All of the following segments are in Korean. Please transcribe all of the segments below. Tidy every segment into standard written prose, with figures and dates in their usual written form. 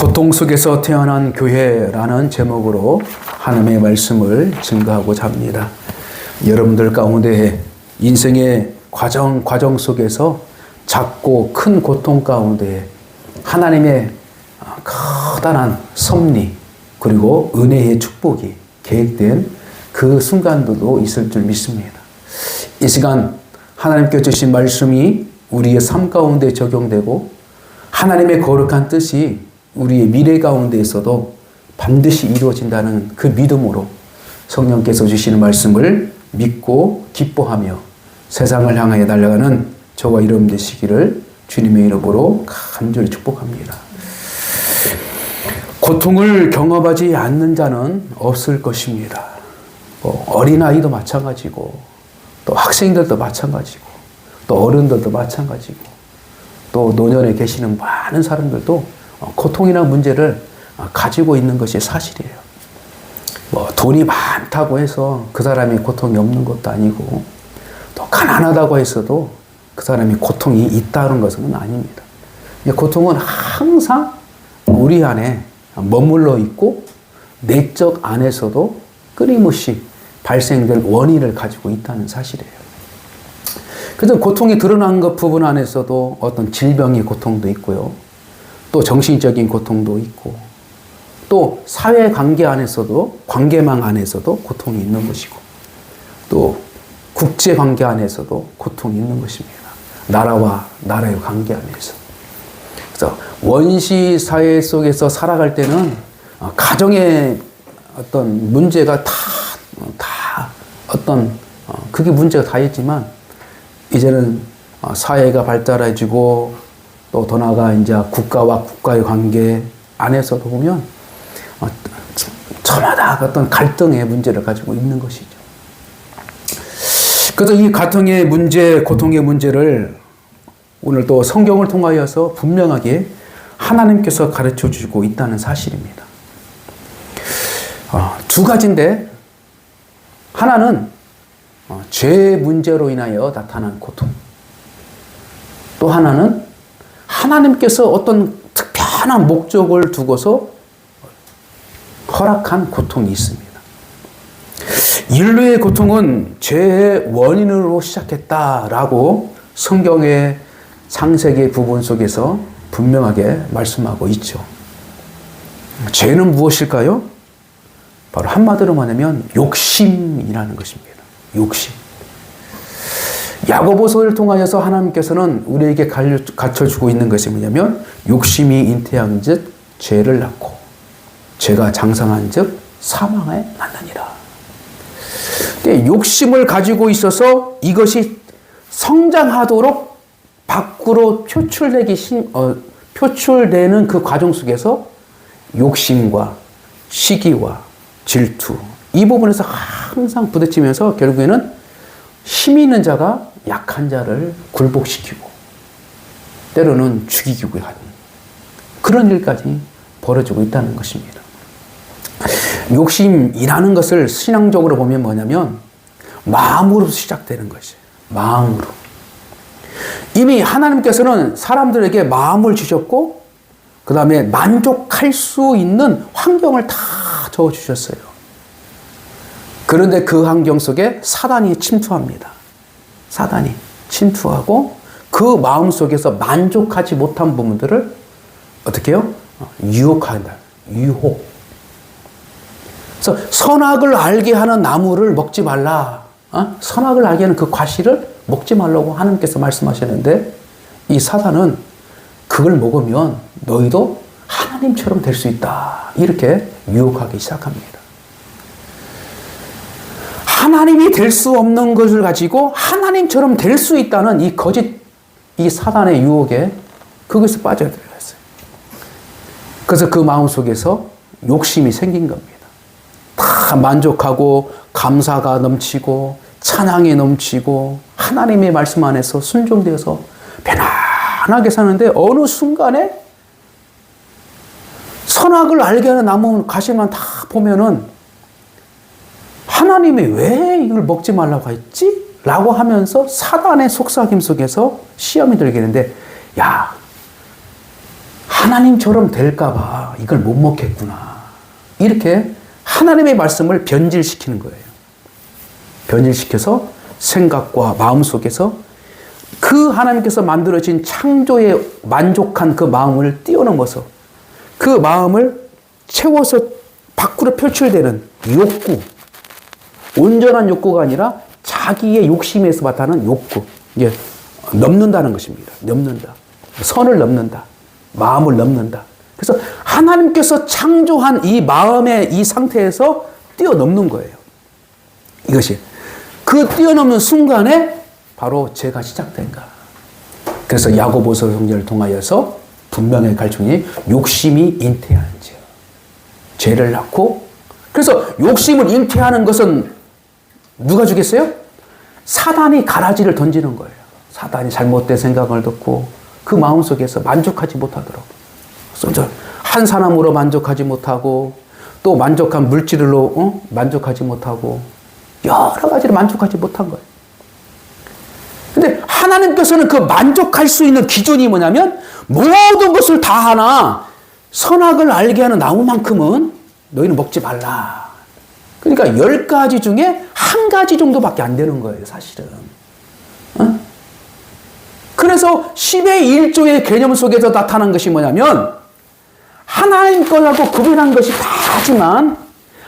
고통 속에서 태어난 교회라는 제목으로 하나님의 말씀을 증거하고자 합니다. 여러분들 가운데 인생의 과정 속에서 작고 큰 고통 가운데 하나님의 커다란 섭리 그리고 은혜의 축복이 계획된 그 순간들도 있을 줄 믿습니다. 이 시간 하나님께 주신 말씀이 우리의 삶 가운데 적용되고 하나님의 거룩한 뜻이 우리의 미래 가운데에서도 반드시 이루어진다는 그 믿음으로 성령께서 주시는 말씀을 믿고 기뻐하며 세상을 향하여 달려가는 저와 여러분 되시기를 주님의 이름으로 간절히 축복합니다. 고통을 경험하지 않는 자는 없을 것입니다. 어린아이도 마찬가지고 또 학생들도 마찬가지고 또 어른들도 마찬가지고 또 노년에 계시는 많은 사람들도 고통이나 문제를 가지고 있는 것이 사실이에요. 돈이 많다고 해서 그 사람이 고통이 없는 것도 아니고 또 가난하다고 해서도 그 사람이 고통이 있다는 것은 아닙니다. 고통은 항상 우리 안에 머물러 있고 내적 안에서도 끊임없이 발생될 원인을 가지고 있다는 사실이에요. 그래서 고통이 드러난 것 부분 안에서도 어떤 질병의 고통도 있고요. 또 정신적인 고통도 있고 또 사회관계 안에서도 관계망 안에서도 고통이 있는 것이고 또 국제관계 안에서도 고통이 있는 것입니다. 나라와 나라의 관계 안에서. 그래서 원시 사회 속에서 살아갈 때는 가정의 어떤 문제가 다 어떤 그게 문제가 다 있지만 이제는 사회가 발달해지고 또 더 나아가 이제 국가와 국가의 관계 안에서도 보면 저마다 어떤 갈등의 문제를 가지고 있는 것이죠. 그래서 이 갈등의 문제, 고통의 문제를 오늘 또 성경을 통하여서 분명하게 하나님께서 가르쳐 주고 있다는 사실입니다. 두 가지인데 하나는 죄 문제로 인하여 나타난 고통, 또 하나는 하나님께서 어떤 특별한 목적을 두고서 허락한 고통이 있습니다. 인류의 고통은 죄의 원인으로 시작했다라고 성경의 창세기 부분 속에서 분명하게 말씀하고 있죠. 죄는 무엇일까요? 바로 한마디로 말하면 욕심이라는 것입니다. 욕심. 야고보서를 통하여서 하나님께서는 우리에게 가르쳐주고 있는 것이 뭐냐면 욕심이 잉태한 즉 죄를 낳고 죄가 장성한 즉 사망에 맞느니라. 욕심을 가지고 있어서 이것이 성장하도록 밖으로 표출되는 그 과정 속에서 욕심과 시기와 질투 이 부분에서 항상 부딪히면서 결국에는 힘 있는 자가 약한 자를 굴복시키고 때로는 죽이기도 하는 그런 일까지 벌어지고 있다는 것입니다. 욕심이라는 것을 신앙적으로 보면 뭐냐면 마음으로 시작되는 것이에요. 마음으로. 이미 하나님께서는 사람들에게 마음을 주셨고 그 다음에 만족할 수 있는 환경을 다 적어주셨어요. 그런데 그 환경 속에 사단이 침투합니다. 사단이 침투하고 그 마음 속에서 만족하지 못한 부분들을 어떻게 해요? 유혹한다. 유혹. 그래서 선악을 알게 하는 나무를 먹지 말라. 선악을 알게 하는 그 과실을 먹지 말라고 하나님께서 말씀하셨는데 이 사단은 그걸 먹으면 너희도 하나님처럼 될 수 있다. 이렇게 유혹하기 시작합니다. 하나님이 될 수 없는 것을 가지고 하나님처럼 될 수 있다는 이 거짓, 이 사단의 유혹에 그것에 빠져들어갔어요. 그래서 그 마음 속에서 욕심이 생긴 겁니다. 다 만족하고 감사가 넘치고 찬양이 넘치고 하나님의 말씀 안에서 순종되어서 편안하게 사는데 어느 순간에 선악을 알게 하는 나무 가시만 다 보면은 하나님이 왜 이걸 먹지 말라고 했지? 라고 하면서 사단의 속삭임 속에서 시험이 들게 되는데 야 하나님처럼 될까봐 이걸 못 먹겠구나. 이렇게 하나님의 말씀을 변질시키는 거예요. 변질시켜서 생각과 마음 속에서 그 하나님께서 만들어진 창조에 만족한 그 마음을 뛰어넘어서 그 마음을 채워서 밖으로 표출되는 욕구, 온전한 욕구가 아니라 자기의 욕심에서 나타나는 욕구, 이게 넘는다는 것입니다. 넘는다. 선을 넘는다. 마음을 넘는다. 그래서 하나님께서 창조한 이 마음의 이 상태에서 뛰어넘는 거예요. 이것이. 그 뛰어넘는 순간에 바로 죄가 시작된가. 그래서 야고보서 성경을 통하여서 분명히 가르치니 욕심이 잉태하는 죄. 죄를 낳고, 그래서 욕심을 잉태하는 것은 누가 주겠어요? 사단이 가라지를 던지는 거예요. 사단이 잘못된 생각을 듣고 그 마음속에서 만족하지 못하도록. 한 사람으로 만족하지 못하고 또 만족한 물질로 만족하지 못하고 여러 가지로 만족하지 못한 거예요. 근데 하나님께서는 그 만족할 수 있는 기준이 뭐냐면 모든 것을 다 하나 선악을 알게 하는 나무만큼은 너희는 먹지 말라. 그러니까 10가지 중에 한 가지 정도밖에 안 되는 거예요, 사실은. 그래서 10의 1조의 개념 속에서 나타난 것이 뭐냐면 하나님 거라고 구별한 것이 다 하지만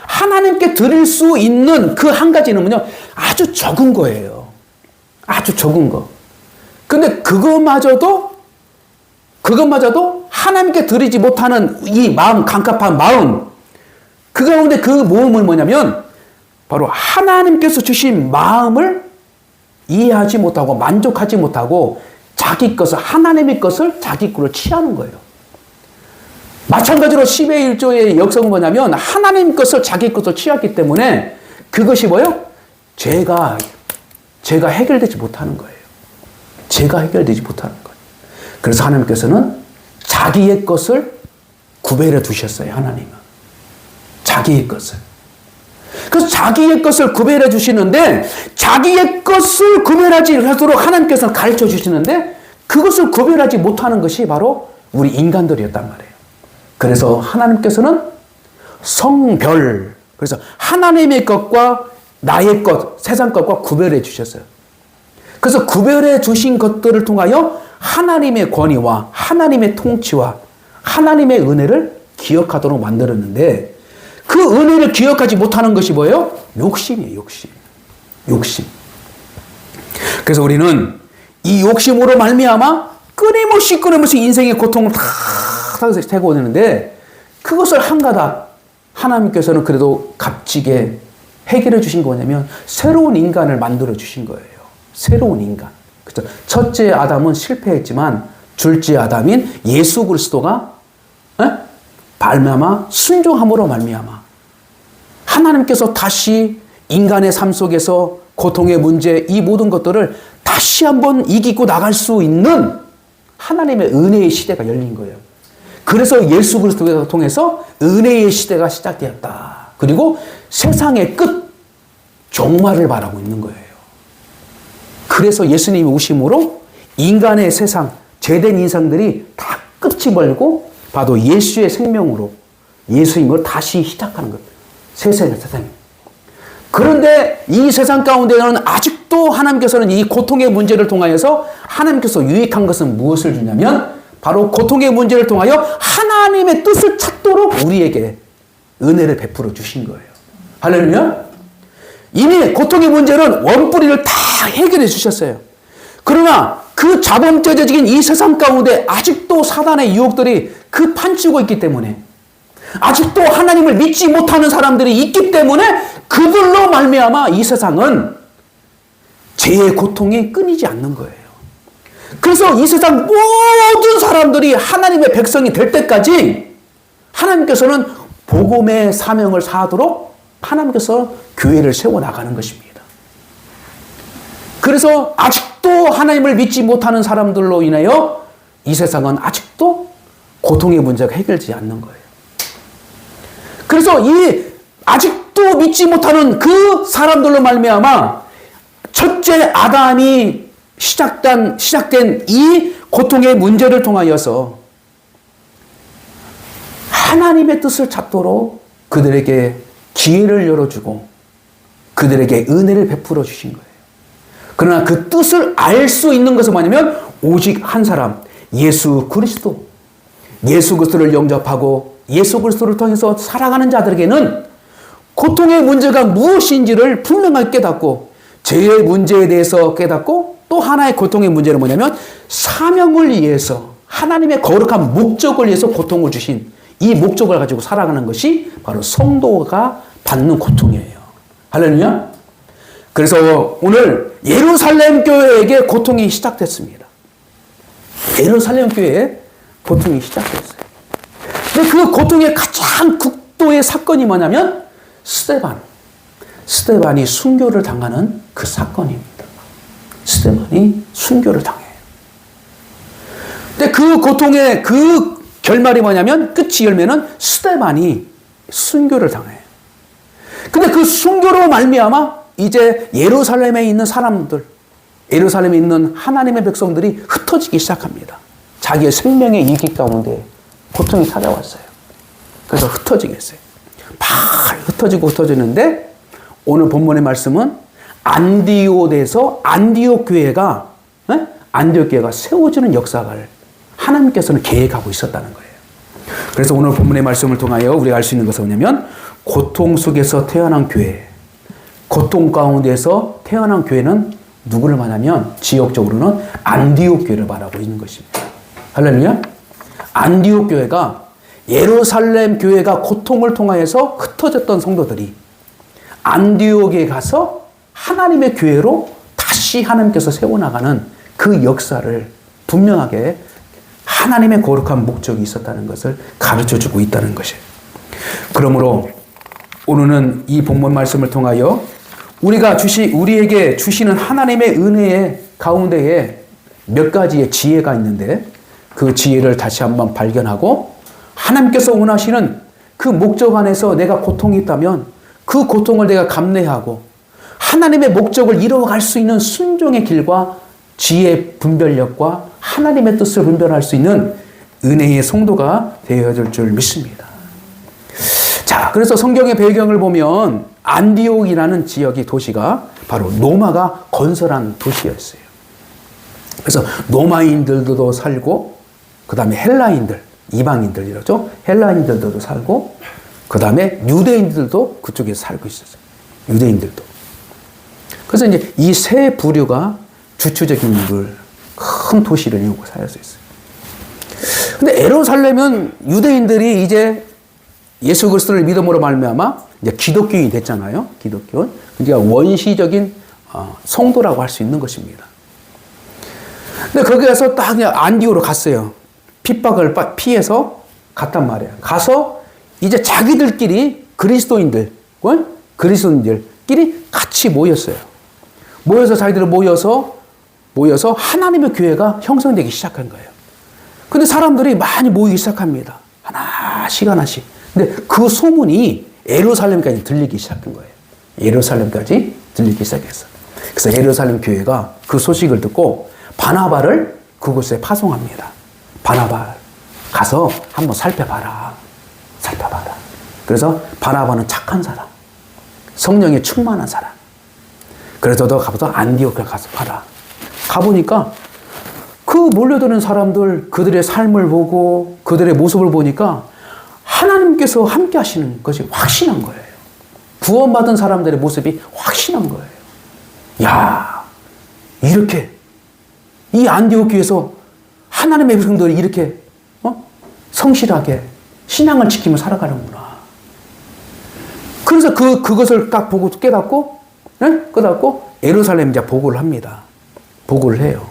하나님께 드릴 수 있는 그 한 가지는 뭐냐? 아주 적은 거예요. 아주 적은 거. 근데 그것마저도 하나님께 드리지 못하는 이 마음, 간갑한 마음, 그 가운데 그 모험은 뭐냐면 바로 하나님께서 주신 마음을 이해하지 못하고 만족하지 못하고 자기 것을, 하나님의 것을 자기 것으로 취하는 거예요. 마찬가지로 10의 1조의 역성은 뭐냐면 하나님 것을 자기 것으로 취했기 때문에 그것이 뭐예요? 죄가 해결되지 못하는 거예요. 죄가 해결되지 못하는 거예요. 그래서 하나님께서는 자기의 것을 구별해 두셨어요. 하나님은. 자기의 것을. 그래서 자기의 것을 구별해 주시는데 자기의 것을 구별하지 하도록 하나님께서는 가르쳐 주시는데 그것을 구별하지 못하는 것이 바로 우리 인간들이었단 말이에요. 그래서 하나님께서는 성별, 그래서 하나님의 것과 나의 것, 세상 것과 구별해 주셨어요. 그래서 구별해 주신 것들을 통하여 하나님의 권위와 하나님의 통치와 하나님의 은혜를 기억하도록 만들었는데 그 은혜를 기억하지 못하는 것이 뭐예요? 욕심이에요, 욕심. 그래서 우리는 이 욕심으로 말미암아 끊임없이 인생의 고통을 다 태고 오는데 그것을 한가닥 하나님께서는 그래도 값지게 해결해 주신 거 뭐냐면 새로운 인간을 만들어 주신 거예요. 새로운 인간. 그렇죠? 첫째 아담은 실패했지만 둘째 아담인 예수 그리스도가 말미암아 순종함으로 말미암아 하나님께서 다시 인간의 삶 속에서 고통의 문제 이 모든 것들을 다시 한번 이기고 나갈 수 있는 하나님의 은혜의 시대가 열린 거예요. 그래서 예수 그리스도를 통해서 은혜의 시대가 시작되었다. 그리고 세상의 끝, 종말을 바라고 있는 거예요. 그래서 예수님이 오심으로 인간의 세상, 죄된 인상들이 다 끝이 벌고 바로 예수의 생명으로 예수님을 다시 시작하는 것. 세상에. 그런데 이 세상 가운데는 아직도 하나님께서는 이 고통의 문제를 통하여서 하나님께서 유익한 것은 무엇을 주냐면 바로 고통의 문제를 통하여 하나님의 뜻을 찾도록 우리에게 은혜를 베풀어 주신 거예요. 할렐루야. 이미 고통의 문제는 원뿌리를 다 해결해 주셨어요. 그러나 그 자본주의적인 이 세상 가운데 아직도 사단의 유혹들이 판치고 있기 때문에 아직도 하나님을 믿지 못하는 사람들이 있기 때문에 그들로 말미암아 이 세상은 죄의 고통이 끊이지 않는 거예요. 그래서 이 세상 모든 사람들이 하나님의 백성이 될 때까지 하나님께서는 복음의 사명을 사하도록 하나님께서 교회를 세워나가는 것입니다. 그래서 아직도 하나님을 믿지 못하는 사람들로 인하여 이 세상은 아직도 고통의 문제가 해결되지 않는 거예요. 그래서 이 아직도 믿지 못하는 그 사람들로 말미암아 첫째 아담이 시작된 이 고통의 문제를 통하여서 하나님의 뜻을 찾도록 그들에게 기회를 열어주고 그들에게 은혜를 베풀어 주신 거예요. 그러나 그 뜻을 알 수 있는 것은 뭐냐면 오직 한 사람, 예수 그리스도. 예수 그리스도를 영접하고 예수 그리스도를 통해서 살아가는 자들에게는 고통의 문제가 무엇인지를 분명하게 깨닫고 죄의 문제에 대해서 깨닫고 또 하나의 고통의 문제는 뭐냐면 사명을 위해서 하나님의 거룩한 목적을 위해서 고통을 주신 이 목적을 가지고 살아가는 것이 바로 성도가 받는 고통이에요. 할렐루야. 그래서 오늘 예루살렘 교회에게 고통이 시작됐습니다. 예루살렘 교회에 고통이 시작됐어요. 근데 그 고통의 가장 극도의 사건이 뭐냐면 스데반이 순교를 당하는 그 사건입니다. 스데반이 순교를 당해요. 근데 그 고통의 그 결말이 뭐냐면 끝이 열매는 스데반이 순교를 당해요. 근데 그 순교로 말미암아 이제 예루살렘에 있는 사람들, 예루살렘에 있는 하나님의 백성들이 흩어지기 시작합니다. 자기의 생명의 이기 가운데 고통이 찾아왔어요. 그래서 흩어지게 했어요. 흩어지고 흩어지는데 오늘 본문의 말씀은 안디옥에서 안디옥 교회가 세워지는 역사를 하나님께서는 계획하고 있었다는 거예요. 그래서 오늘 본문의 말씀을 통하여 우리가 알 수 있는 것은 뭐냐면 고통 속에서 태어난 교회, 고통 가운데서 태어난 교회는 누구를 말하면 지역적으로는 안디옥 교회를 말하고 있는 것입니다. 할렐루야. 안디옥 교회가 예루살렘 교회가 고통을 통하여서 흩어졌던 성도들이 안디옥에 가서 하나님의 교회로 다시 하나님께서 세워나가는 그 역사를 분명하게 하나님의 거룩한 목적이 있었다는 것을 가르쳐주고 있다는 것이에요. 그러므로 오늘은 이 본문 말씀을 통하여 우리에게 주시는 하나님의 은혜의 가운데에 몇 가지의 지혜가 있는데 그 지혜를 다시 한번 발견하고 하나님께서 원하시는 그 목적 안에서 내가 고통이 있다면 그 고통을 내가 감내하고 하나님의 목적을 이루어갈 수 있는 순종의 길과 지혜 분별력과 하나님의 뜻을 분별할 수 있는 은혜의 성도가 되어야 줄 믿습니다. 자, 그래서 성경의 배경을 보면 안디옥이라는 지역의 도시가 바로 로마가 건설한 도시였어요. 그래서 로마인들도 살고 그 다음에 헬라인들, 이방인들 이러죠. 헬라인들도 살고 그 다음에 유대인들도 그쪽에 살고 있었어요. 유대인들도. 그래서 이제 이 세 부류가 주축적인 큰 도시를 이루고 살수 있어요. 근데 예루살렘은 유대인들이 이제 예수 그리스도를 믿음으로 말미암아 이제 기독교인이 됐잖아요. 기독교인. 그러니까 원시적인 성도라고 할 수 있는 것입니다. 근데 거기 가서 딱 그냥 안디옥으로 갔어요. 핍박을 피해서 갔단 말이에요. 가서 이제 자기들끼리 그리스도인들끼리 같이 모였어요. 모여서 자기들 모여서 하나님의 교회가 형성되기 시작한 거예요. 근데 사람들이 많이 모이기 시작합니다. 하나씩. 근데 그 소문이 예루살렘까지 들리기 시작한 거예요. 예루살렘까지 들리기 시작했어요. 그래서 예루살렘 교회가 그 소식을 듣고 바나바를 그곳에 파송합니다. 바나바 가서 한번 살펴봐라. 그래서 바나바는 착한 사람, 성령에 충만한 사람. 그래서 너 가서 안디옥에 가서 봐라. 가보니까 그 몰려드는 사람들 그들의 삶을 보고 그들의 모습을 보니까 하나님께서 함께 하시는 것이 확신한 거예요. 구원받은 사람들의 모습이 확신한 거예요. 야, 이렇게 이 안디옥 교회에서 하나님의 백성들이 이렇게 성실하게 신앙을 지키며 살아가는구나. 그래서 그것을 딱 보고 깨닫고 예루살렘 이제 보고를 합니다. 보고를 해요.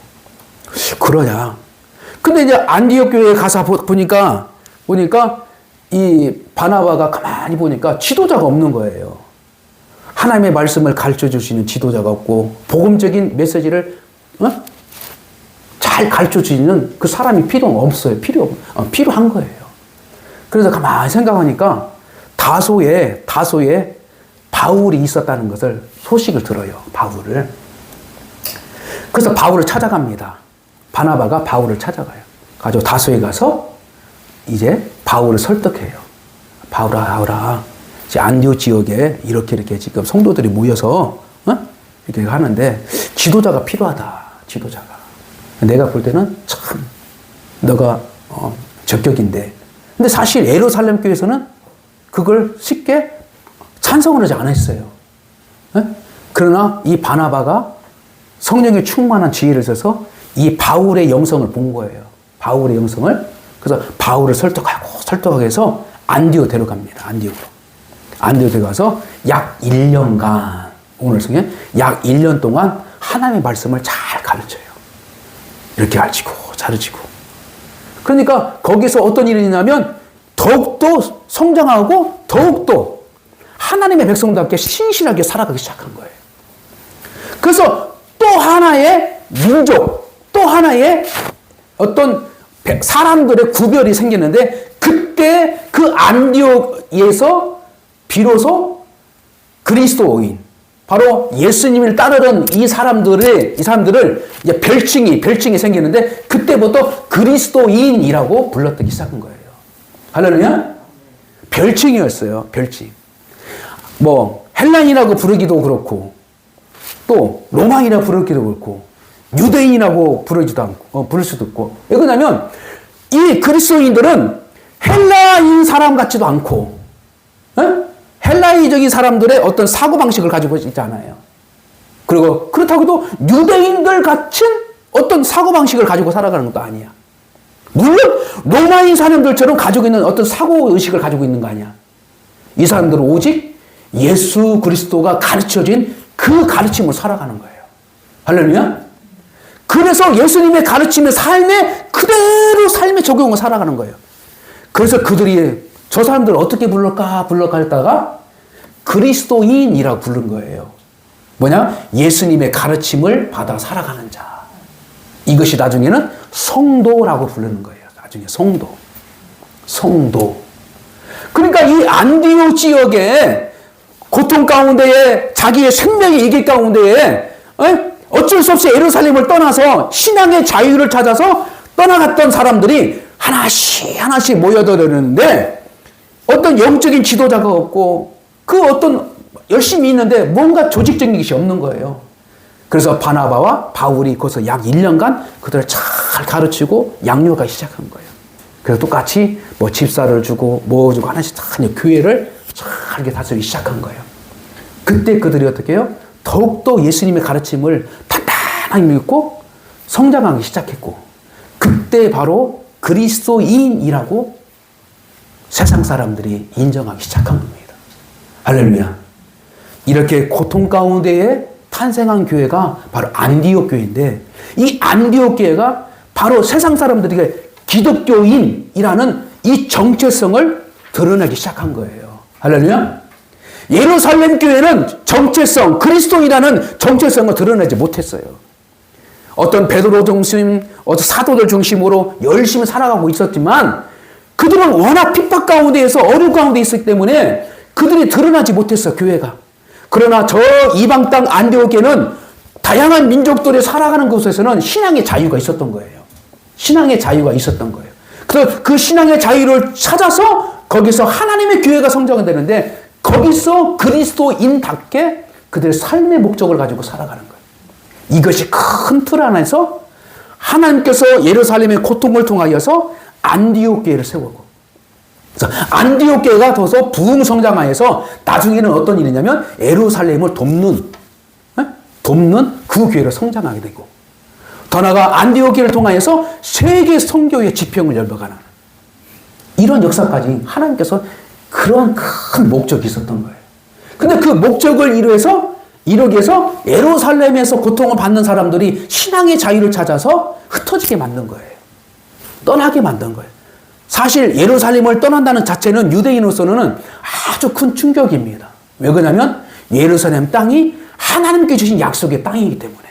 그러냐. 근데 이제 안디옥 교회에 가서 보니까 이 바나바가 가만히 보니까 지도자가 없는 거예요. 하나님의 말씀을 가르쳐 주시는 지도자가 없고 복음적인 메시지를 잘 가르쳐 주시는 그 사람이 없어요. 필요한 거예요. 그래서 가만히 생각하니까 다소에 바울이 있었다는 것을 소식을 들어요. 바울을. 그래서 바울을 찾아갑니다. 바나바가 바울을 찾아가요. 가지고 다소에 가서 이제 바울을 설득해요. 바울아, 안디옥 지역에 이렇게 지금 성도들이 모여서 이렇게 하는데 지도자가 필요하다. 지도자가. 내가 볼 때는 참 너가 적격인데. 근데 사실 예루살렘 교회에서는 그걸 쉽게 찬성을 하지 않았어요. 그러나 이 바나바가 성령에 충만한 지혜를 써서 이 바울의 영성을 본 거예요. 바울의 영성을. 그래서 바울을 설득하고 해서 안디옥 데려갑니다. 안디옥 데려가서 약 1년간, 오늘 성경 약 1년 동안 하나님의 말씀을 잘 가르쳐요. 이렇게 가르치고. 그러니까 거기서 어떤 일이 있냐면 더욱더 성장하고 더욱더 하나님의 백성답게 신실하게 살아가기 시작한 거예요. 그래서 또 하나의 민족, 또 하나의 어떤 사람들의 구별이 생기는데 그때 그 안디옥에서 비로소 그리스도인, 바로 예수님을 따르던 이 사람들을 이제 별칭이 생기는데 그때부터 그리스도인이라고 불렀기 시작한 거예요. 할렐루야? 별칭이었어요. 별칭. 뭐 헬란이라고 부르기도 그렇고 또 로마인이라고 부르기도 그렇고 유대인이라고 부를 수도 있고. 왜 그러냐면 이 그리스도인들은 헬라인 사람 같지도 않고 헬라이적인 사람들의 어떤 사고방식을 가지고 있지 않아요. 그리고 그렇다고 해도 유대인들 같은 어떤 사고방식을 가지고 살아가는 것도 아니야. 물론 로마인 사람들처럼 가지고 있는 어떤 사고의식을 가지고 있는 거 아니야. 이 사람들은 오직 예수 그리스도가 가르쳐진 그 가르침을 살아가는 거예요. 할렐루야? 그래서 예수님의 가르침의 삶에 그대로 삶의 적용을 살아가는 거예요. 그래서 그들이 저 사람들을 어떻게 부를까 했다가 그리스도인이라고 부른 거예요. 뭐냐? 예수님의 가르침을 받아 살아가는 자. 이것이 나중에는 성도라고 부르는 거예요. 나중에 성도. 그러니까 이 안디옥 지역에 고통 가운데에 자기의 생명의 위기 가운데에 어쩔 수 없이 예루살렘을 떠나서 신앙의 자유를 찾아서 떠나갔던 사람들이 하나씩 모여들었는데 어떤 영적인 지도자가 없고 그 어떤 열심히 있는데 뭔가 조직적인 것이 없는 거예요. 그래서 바나바와 바울이 거기서 약 1년간 그들을 잘 가르치고 양육하기 시작한 거예요. 그래서 똑같이 뭐 집사를 주고 뭐 주고 하나씩 교회를 잘 다스리기 시작한 거예요. 그때 그들이 어떻게 해요? 더욱더 예수님의 가르침을 단단하게 믿고 성장하기 시작했고 그때 바로 그리스도인이라고 세상 사람들이 인정하기 시작한 겁니다. 할렐루야. 이렇게 고통 가운데에 탄생한 교회가 바로 안디옥 교회인데 이 안디옥 교회가 바로 세상 사람들에게 기독교인이라는 이 정체성을 드러내기 시작한 거예요. 할렐루야. 예루살렘 교회는 정체성, 그리스도인이라는 정체성을 드러내지 못했어요. 어떤 베드로 중심, 어떤 사도들 중심으로 열심히 살아가고 있었지만 그들은 워낙 핍박 가운데에서 어려움 가운데 있었기 때문에 그들이 드러나지 못했어, 교회가. 그러나 저 이방 땅 안디옥 교회는 다양한 민족들이 살아가는 곳에서는 신앙의 자유가 있었던 거예요. 신앙의 자유가 있었던 거예요. 그래서 그 신앙의 자유를 찾아서 거기서 하나님의 교회가 성장이 되는데 거기서 그리스도인답게 그들의 삶의 목적을 가지고 살아가는 거예요. 이것이 큰 틀 안에서 하나님께서 예루살렘의 고통을 통하여서 안디옥 교회를 세우고 그래서 안디옥 교회가 더서 부흥 성장하여서 나중에는 어떤 일이냐면 예루살렘을 돕는 그 교회로 성장하게 되고 더 나아가 안디옥 교회를 통하여서 세계 선교의 지평을 열어가는 이런 역사까지 하나님께서 그런 큰 목적이 있었던 거예요. 근데 그 목적을 이루기 위해서 예루살렘에서 고통을 받는 사람들이 신앙의 자유를 찾아서 흩어지게 만든 거예요. 떠나게 만든 거예요. 사실 예루살렘을 떠난다는 자체는 유대인으로서는 아주 큰 충격입니다. 왜 그러냐면 예루살렘 땅이 하나님께 주신 약속의 땅이기 때문에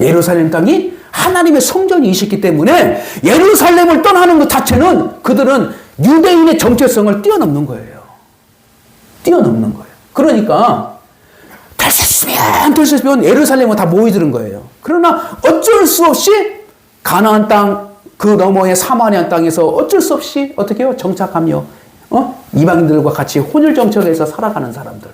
예루살렘 땅이 하나님의 성전이시기 때문에 예루살렘을 떠나는 것 자체는 그들은 유대인의 정체성을 뛰어넘는 거예요. 뛰어넘는 거예요. 그러니까 될 수 있으면 예루살렘은 다 모이드는 거예요. 그러나 어쩔 수 없이 가나안 땅 그 너머의 사마리아 땅에서 어쩔 수 없이 어떻게 해요? 정착하며 이방인들과 같이 혼혈 정책에서 살아가는 사람들.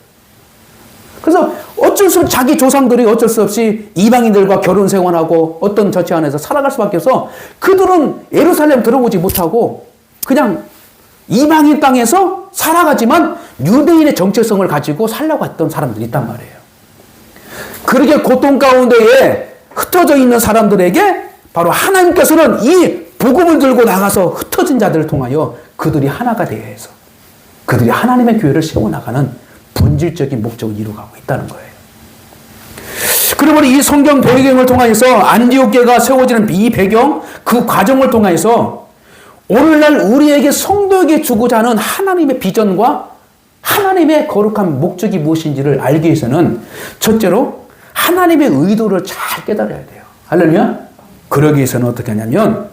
그래서 어쩔 수 없이 자기 조상들이 어쩔 수 없이 이방인들과 결혼 생활하고 어떤 처지 안에서 살아갈 수밖에 없어 그들은 예루살렘 들어오지 못하고 그냥 이방인 땅에서 살아가지만 유대인의 정체성을 가지고 살려고 했던 사람들이 있단 말이에요. 그렇게 고통 가운데에 흩어져 있는 사람들에게 바로 하나님께서는 이 복음을 들고 나가서 흩어진 자들을 통하여 그들이 하나가 되어 해서 그들이 하나님의 교회를 세워나가는 본질적인 목적을 이루어가고 있다는 거예요. 그러므로 이 성경 배경을 통해서 안디옥 교회가 세워지는 이 배경, 그 과정을 통해서 오늘날 우리에게 성도에게 주고자 하는 하나님의 비전과 하나님의 거룩한 목적이 무엇인지를 알기 위해서는 첫째로 하나님의 의도를 잘 깨달아야 돼요. 할렐루야? 그러기 위해서는 어떻게 하냐면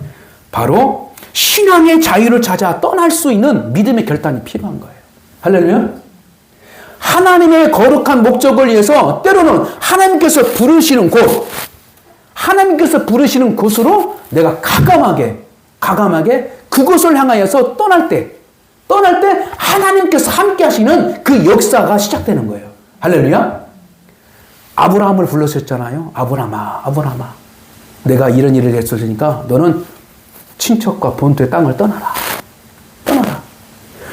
바로 신앙의 자유를 찾아 떠날 수 있는 믿음의 결단이 필요한 거예요. 할렐루야? 하나님의 거룩한 목적을 위해서 때로는 하나님께서 부르시는 곳, 하나님께서 부르시는 곳으로 내가 가감하게 그곳을 향하여서 떠날 때 하나님께서 함께 하시는 그 역사가 시작되는 거예요. 할렐루야? 아브라함을 불렀었잖아요. 아브라함아, 내가 이런 일을 했으니까 너는 친척과 본토의 땅을 떠나라.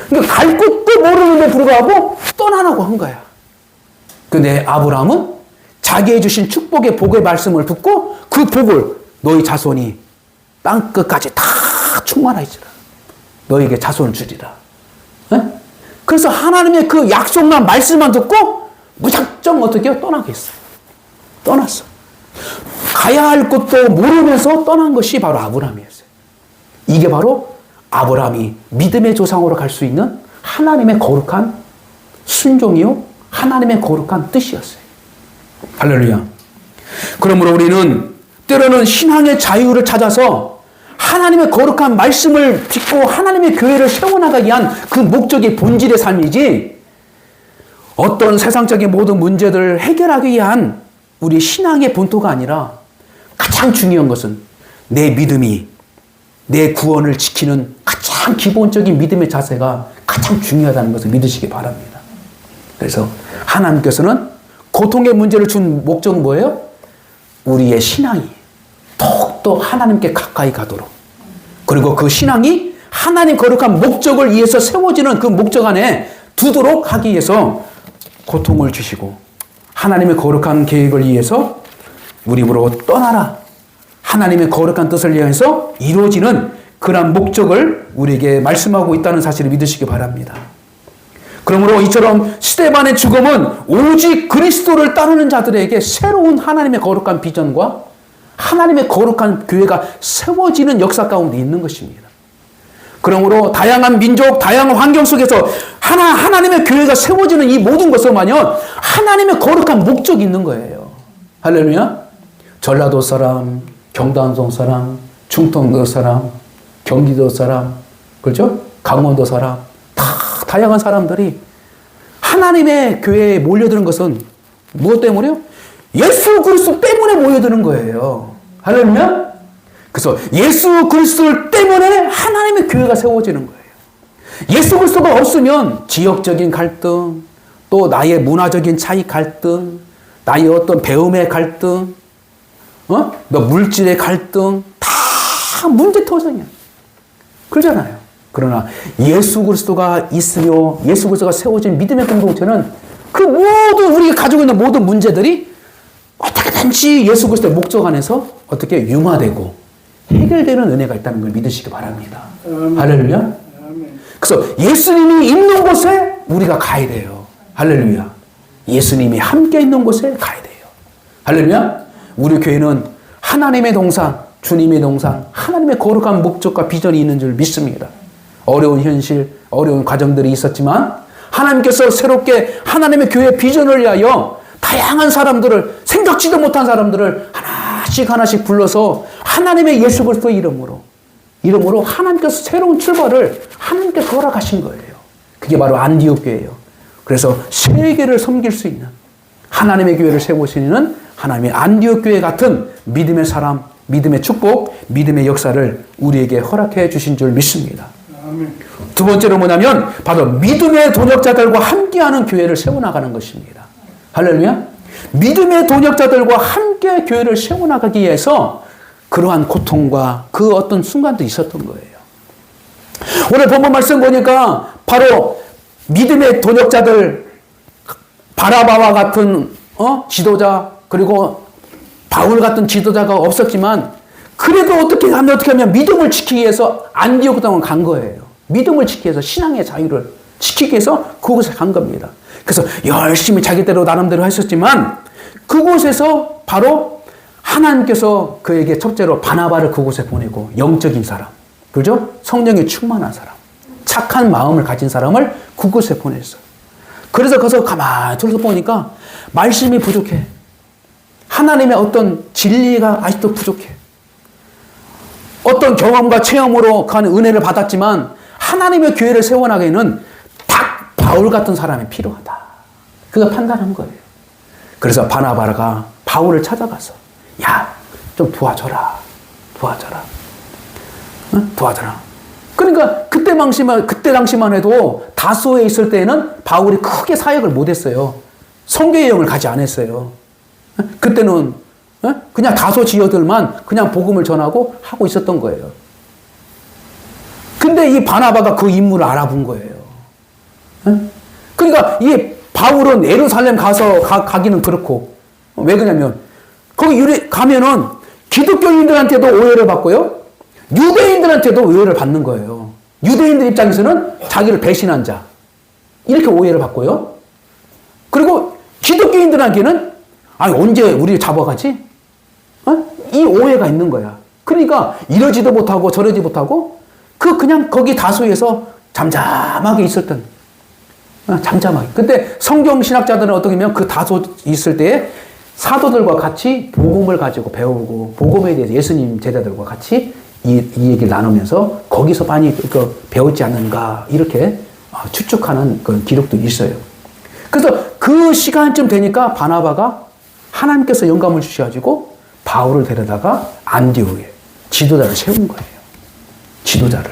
그러니까 갈 곳도 모르는데 불구하고 떠나라고 한 거야. 근데 아브라함은 자기의 주신 축복의 복의 말씀을 듣고 그 복을 너희 자손이 땅 끝까지 다 충만하시라. 너에게 자손을 주리라. 네? 그래서 하나님의 그 약속난 말씀만 듣고 무작정 어떻게 해요? 떠나겠어요. 떠났어. 가야 할 곳도 모르면서 떠난 것이 바로 아브라함이었어요. 이게 바로 아브라함이 믿음의 조상으로 갈 수 있는 하나님의 거룩한 순종이요 하나님의 거룩한 뜻이었어요. 할렐루야. 그러므로 우리는 때로는 신앙의 자유를 찾아서 하나님의 거룩한 말씀을 딛고 하나님의 교회를 세워나가기 위한 그 목적이 본질의 삶이지 어떤 세상적인 모든 문제들을 해결하기 위한 우리 신앙의 본토가 아니라 가장 중요한 것은 내 믿음이 내 구원을 지키는 가장 기본적인 믿음의 자세가 가장 중요하다는 것을 믿으시기 바랍니다. 그래서 하나님께서는 고통의 문제를 준 목적은 뭐예요? 우리의 신앙이 더욱더 하나님께 가까이 가도록 그리고 그 신앙이 하나님 거룩한 목적을 위해서 세워지는 그 목적 안에 두도록 하기 위해서 고통을 주시고 하나님의 거룩한 계획을 위해서 우리 입으로 떠나라. 하나님의 거룩한 뜻을 위해서 이루어지는 그러한 목적을 우리에게 말씀하고 있다는 사실을 믿으시기 바랍니다. 그러므로 이처럼 스데반의 죽음은 오직 그리스도를 따르는 자들에게 새로운 하나님의 거룩한 비전과 하나님의 거룩한 교회가 세워지는 역사 가운데 있는 것입니다. 그러므로 다양한 민족, 다양한 환경 속에서 하나님의 교회가 세워지는 이 모든 것은만요 하나님의 거룩한 목적이 있는 거예요. 할렐루야. 전라도 사람, 경단송 사람, 충청도 사람, 경기도 사람, 그렇죠? 강원도 사람, 다 다양한 사람들이 하나님의 교회에 몰려드는 것은 무엇 때문에요? 예수 그리스도 때문에 모여드는 거예요. 할렐루야? 그래서 예수 그리스도 때문에 하나님의 교회가 세워지는 거예요. 예수 그리스도가 없으면 지역적인 갈등, 또 나의 문화적인 차이 갈등, 나의 어떤 배움의 갈등, 너 물질의 갈등, 다 문제토성이야. 그러잖아요. 그러나 예수 그리스도가 있으며 예수 그리스도가 세워진 믿음의 공동체는 그 모든 우리가 가지고 있는 모든 문제들이 어떻게든지 예수 그리스도의 목적 안에서 어떻게 융화되고 해결되는 은혜가 있다는 걸 믿으시기 바랍니다. 할렐루야. 그래서 예수님이 있는 곳에 우리가 가야 돼요. 할렐루야. 예수님이 함께 있는 곳에 가야 돼요. 할렐루야. 우리 교회는 하나님의 동산, 주님의 동산, 하나님의 거룩한 목적과 비전이 있는 줄 믿습니다. 어려운 현실, 어려운 과정들이 있었지만 하나님께서 새롭게 하나님의 교회 비전을 위하여 다양한 사람들을, 생각지도 못한 사람들을 하나씩 불러서 하나님의 예수 그리스도의 이름으로 하나님께서 새로운 출발을 하나님께서 허락하신 거예요. 그게 바로 안디옥 교회예요. 그래서 세계를 섬길 수 있는 하나님의 교회를 세우시는 하나님의 안디옥 교회 같은 믿음의 사람, 믿음의 축복, 믿음의 역사를 우리에게 허락해 주신 줄 믿습니다. 아멘. 두 번째로 뭐냐면 바로 믿음의 동역자들과 함께하는 교회를 세워나가는 것입니다. 할렐루야. 믿음의 동역자들과 함께 교회를 세워나가기 위해서 그러한 고통과 그 어떤 순간도 있었던 거예요. 오늘 본문 말씀 보니까 바로 믿음의 동역자들, 바나바와 같은 지도자, 그리고 바울 같은 지도자가 없었지만 그래도 어떻게 하면 믿음을 지키기 위해서 안디옥 땅을 간 거예요. 믿음을 지키기 위해서, 신앙의 자유를 지키기 위해서 그곳에 간 겁니다. 그래서 열심히 자기대로 나름대로 했었지만 그곳에서 바로 하나님께서 그에게 첫째로 바나바를 그곳에 보내고, 영적인 사람, 그죠? 성령에 충만한 사람, 착한 마음을 가진 사람을 그곳에 보냈어요. 그래서 거기서 가만히 둘러서 보니까 말씀이 부족해. 하나님의 어떤 진리가 아직도 부족해. 어떤 경험과 체험으로 그 은혜를 받았지만 하나님의 교회를 세워나가기에는 딱 바울 같은 사람이 필요하다. 그가 판단한 거예요. 그래서 바나바가 바울을 찾아가서 야, 좀 도와줘라. 응? 도와줘라. 그러니까 그때 당시만 해도 다소에 있을 때는 바울이 크게 사역을 못했어요. 선교 여행을 가지 않았어요. 그때는 그냥 다소 지역들만 그냥 복음을 전하고 하고 있었던 거예요. 근데 이 바나바가 그 인물을 알아본 거예요. 그러니까 이 바울은 예루살렘 가기는 그렇고, 왜 그러냐면 거기 가면은 기독교인들한테도 오해를 받고요, 유대인들한테도 오해를 받는 거예요. 유대인들 입장에서는 자기를 배신한 자, 이렇게 오해를 받고요. 그리고 기독교인들한테는 아니 언제 우리 잡아가지? 이 오해가 있는 거야. 그러니까 이러지도 못하고 저러지 못하고 그냥 거기 다수에서 잠잠하게 있었던, 잠잠하게. 근데 성경 신학자들은 어떻게 보면 그 다소 있을 때에 사도들과 같이 복음을 가지고 배우고, 복음에 대해서 예수님 제자들과 같이 이 얘기를 나누면서 거기서 많이 배웠지 않는가, 이렇게 추측하는 그 기록도 있어요. 그래서 그 시간쯤 되니까 바나바가 하나님께서 영감을 주셔가지고 바울을 데려다가 안디옥에 지도자를 세운 거예요. 지도자를.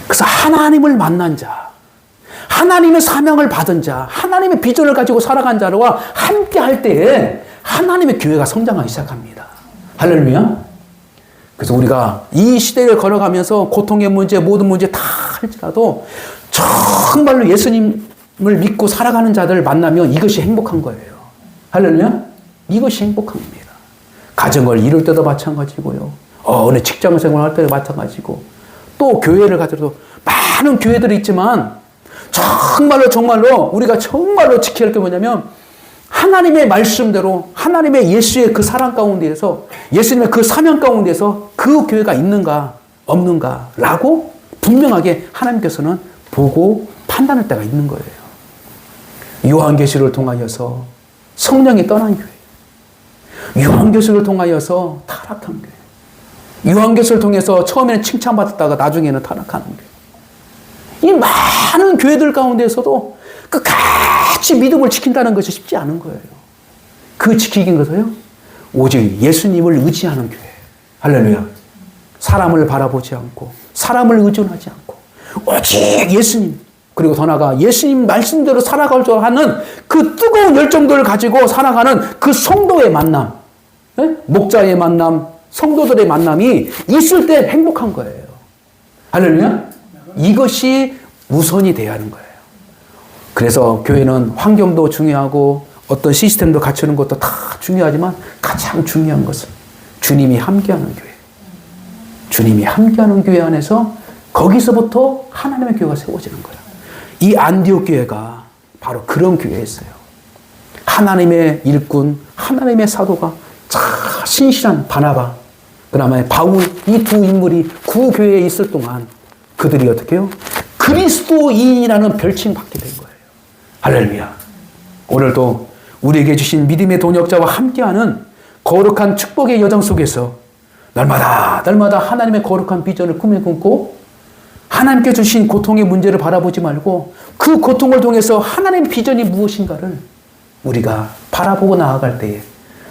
그래서 하나님을 만난 자, 하나님의 사명을 받은 자, 하나님의 비전을 가지고 살아간 자와 함께 할 때에 하나님의 교회가 성장하기 시작합니다. 할렐루야. 그래서 우리가 이 시대를 걸어가면서 고통의 문제, 모든 문제 다 할지라도 정말로 예수님을 믿고 살아가는 자들을 만나면 이것이 행복한 거예요. 할렐루야. 이것이 행복한 겁니다. 가정을 이룰 때도 마찬가지고요, 어느 직장 생활할 때도 마찬가지고, 또 교회를 가져도 많은 교회들이 있지만 정말로 우리가 정말로 지켜야 할 게 뭐냐면 하나님의 말씀대로, 하나님의 예수의 그 사랑 가운데에서, 예수님의 그 사명 가운데에서 그 교회가 있는가 없는가라고 분명하게 하나님께서는 보고 판단할 때가 있는 거예요. 요한계시를 통하여서 성령이 떠난 교회, 요한계시를 통하여서 타락한 교회, 요한계시를 통해서 처음에는 칭찬받았다가 나중에는 타락하는 교회. 이 많은 교회들 가운데에서도 끝까지 믿음을 지킨다는 것이 쉽지 않은 거예요. 그 지키긴 것은요, 오직 예수님을 의지하는 교회. 할렐루야. 사람을 바라보지 않고, 사람을 의존하지 않고, 오직 예수님, 그리고 더 나아가 예수님 말씀대로 살아가려 하는 그 뜨거운 열정들을 가지고 살아가는 그 성도의 만남, 목자의 만남, 성도들의 만남이 있을 때 행복한 거예요. 할렐루야. 이것이 우선이 돼야 하는 거예요. 그래서 교회는 환경도 중요하고 어떤 시스템도 갖추는 것도 다 중요하지만 가장 중요한 것은 주님이 함께하는 교회. 주님이 함께하는 교회 안에서 거기서부터 하나님의 교회가 세워지는 거예요. 이 안디옥 교회가 바로 그런 교회였어요. 하나님의 일꾼, 하나님의 사도가 신실한 바나바, 그 다음에 바울, 이 두 인물이 그 교회에 있을 동안 그들이 어떻게 해요? 그리스도인이라는 별칭 받게 된 거예요. 할렐루야. 오늘도 우리에게 주신 믿음의 동역자와 함께하는 거룩한 축복의 여정 속에서 날마다 하나님의 거룩한 비전을 꿈에 꿈고 하나님께 주신 고통의 문제를 바라보지 말고 그 고통을 통해서 하나님의 비전이 무엇인가를 우리가 바라보고 나아갈 때에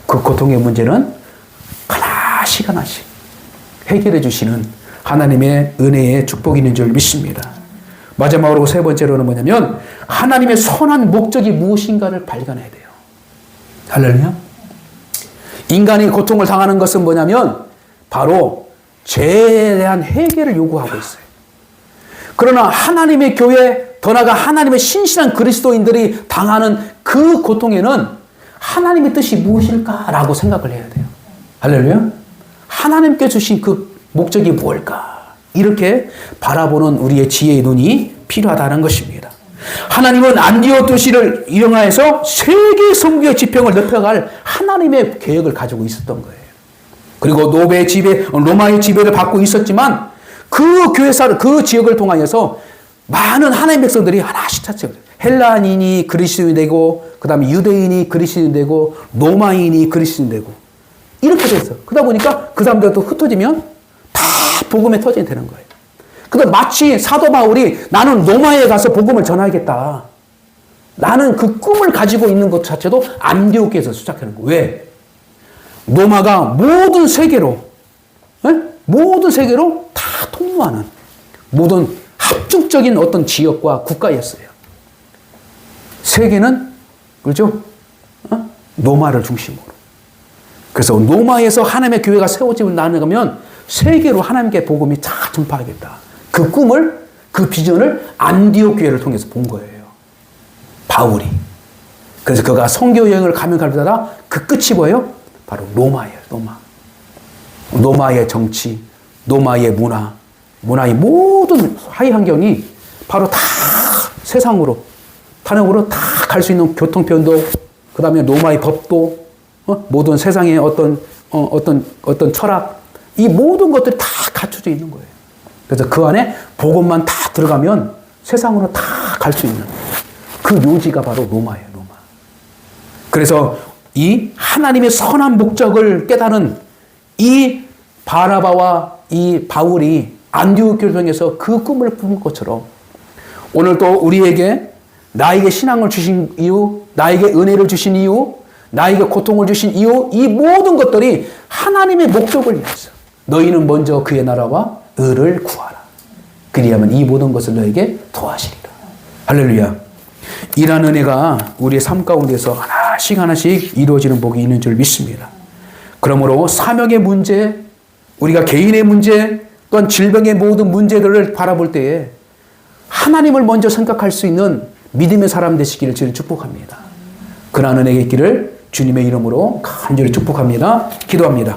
그 고통의 문제는 하나씩 해결해 주시는 하나님의 은혜의 축복이 있는 줄 믿습니다. 마지막으로 세 번째로는 뭐냐면 하나님의 선한 목적이 무엇인가를 발견해야 돼요. 할렐루야. 인간이 고통을 당하는 것은 뭐냐면 바로 죄에 대한 해결을 요구하고 있어요. 그러나 하나님의 교회, 더 나아가 하나님의 신실한 그리스도인들이 당하는 그 고통에는 하나님의 뜻이 무엇일까라고 생각을 해야 돼요. 할렐루야. 하나님께 주신 그 목적이 뭘까? 이렇게 바라보는 우리의 지혜의 눈이 필요하다는 것입니다. 하나님은 안디옥 도시를 이용하여서 세계 선교의 지평을 넓혀갈 하나님의 계획을 가지고 있었던 거예요. 그리고 노베의 지배, 로마의 지배를 받고 있었지만 그 교회사를, 그 지역을 통하여서 많은 하나님의 백성들이 하나씩 찾죠. 헬라인이 그리스도인이 되고, 그 다음에 유대인이 그리스도인이 되고, 로마인이 그리스도인이 되고, 이렇게 됐어. 그러다 보니까 그 사람들도 흩어지면 다 복음의 터전이 되는 거예요. 그래서 마치 사도 바울이 나는 로마에 가서 복음을 전하겠다. 나는 그 꿈을 가지고 있는 것 자체도 안디옥에서 시작하는 거예요. 왜? 로마가 모든 세계로 다 통로하는 모든 합중적인 어떤 지역과 국가였어요. 세계는 그렇죠? 로마를 중심으로. 그래서 로마에서 하나님의 교회가 세워지고 나가면 세계로 하나님께 복음이 다 전파하겠다. 그 꿈을, 그 비전을 안디옥 교회를 통해서 본 거예요. 바울이. 그래서 그가 선교 여행을 가면 갈때마다 그 끝이 뭐예요? 바로 로마예요. 로마. 로마의 정치, 로마의 문화, 문화의 모든 하위 환경이 바로 다 세상으로, 탄핵으로 다 갈 수 있는 교통편도, 그 다음에 로마의 법도, 모든 세상의 어떤 철학, 이 모든 것들이 다 갖춰져 있는 거예요. 그래서 그 안에 복음만 다 들어가면 세상으로 다 갈 수 있는 그 묘지가 바로 로마예요, 로마. 그래서 이 하나님의 선한 목적을 깨달은 이 바나바와 이 바울이 안디옥 교회를 통해서 그 꿈을 꾼 것처럼 오늘 또 우리에게 나에게 신앙을 주신 이유, 나에게 은혜를 주신 이유, 나에게 고통을 주신 이유, 이 모든 것들이 하나님의 목적을 위해서 너희는 먼저 그의 나라와 의를 구하라. 그리하면 이 모든 것을 너에게 더하시리라. 할렐루야. 이런 은혜가 우리의 삶 가운데서 하나씩 이루어지는 복이 있는 줄 믿습니다. 그러므로 사명의 문제, 우리가 개인의 문제, 또한 질병의 모든 문제들을 바라볼 때에 하나님을 먼저 생각할 수 있는 믿음의 사람 되시기를 주를 축복합니다. 그러한 은혜가 있기를 주님의 이름으로 간절히 축복합니다. 기도합니다.